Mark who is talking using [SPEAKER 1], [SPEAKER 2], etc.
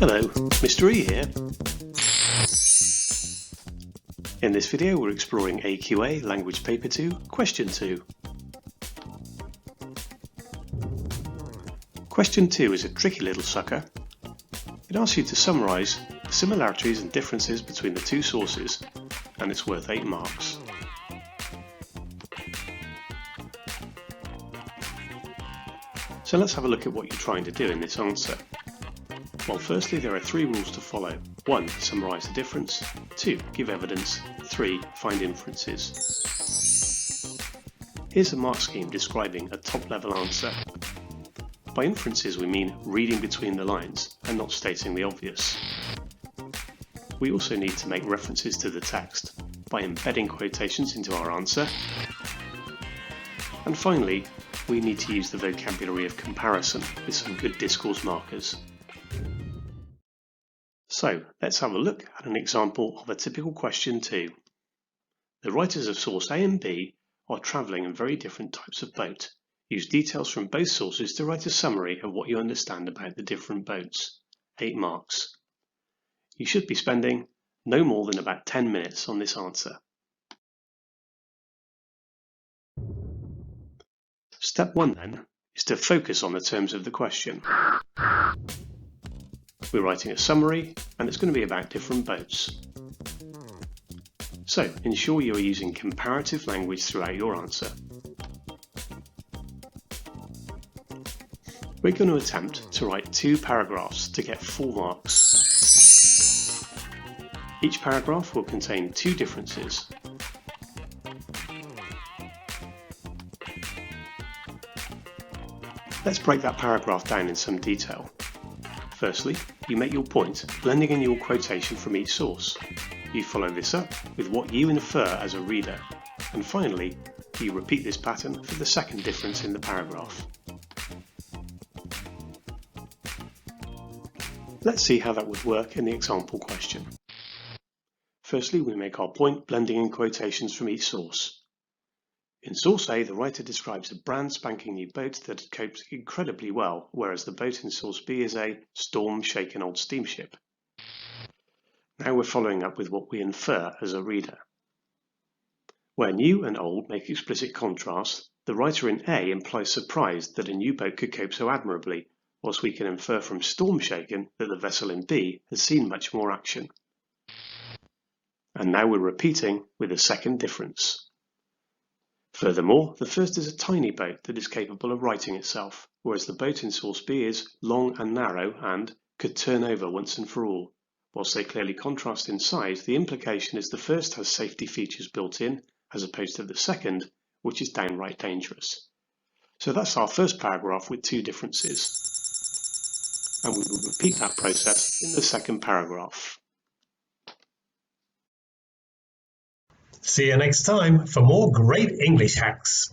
[SPEAKER 1] Hello, Mr. E here. In this video we're exploring AQA Language Paper 2, Question 2. Question 2 is a tricky little sucker. It asks you to summarise the similarities and differences between the two sources, and it's worth 8 marks. So let's have a look at what you're trying to do in this answer. Well, firstly, there are 3 rules to follow. 1. Summarise the difference. 2. Give evidence. 3. Find inferences. Here's a mark scheme describing a top-level answer. By inferences we mean reading between the lines and not stating the obvious. We also need to make references to the text by embedding quotations into our answer. And finally, we need to use the vocabulary of comparison with some good discourse markers. So let's have a look at an example of a typical question 2. The writers of source A and B are travelling in very different types of boat. Use details from both sources to write a summary of what you understand about the different boats. 8 marks. You should be spending no more than about 10 minutes on this answer. Step 1 then is to focus on the terms of the question. We're writing a summary and it's going to be about different boats. So ensure you are using comparative language throughout your answer. We're going to attempt to write 2 paragraphs to get 4 marks. Each paragraph will contain 2 differences. Let's break that paragraph down in some detail. Firstly, you make your point, blending in your quotation from each source. You follow this up with what you infer as a reader. And finally, you repeat this pattern for the second difference in the paragraph. Let's see how that would work in the example question. Firstly, we make our point, blending in quotations from each source. In source A, the writer describes a brand spanking new boat that had coped incredibly well, whereas the boat in source B is a storm-shaken old steamship. Now we're following up with what we infer as a reader. Where new and old make explicit contrast, the writer in A implies surprise that a new boat could cope so admirably, whilst we can infer from storm-shaken that the vessel in B has seen much more action. And now we're repeating with a second difference. Furthermore, the first is a tiny boat that is capable of righting itself, whereas the boat in source B is long and narrow and could turn over once and for all. Whilst they clearly contrast in size, the implication is the first has safety features built in, as opposed to the second, which is downright dangerous. So that's our first paragraph with 2 differences. And we will repeat that process in the second paragraph.
[SPEAKER 2] See you next time for more great English hacks.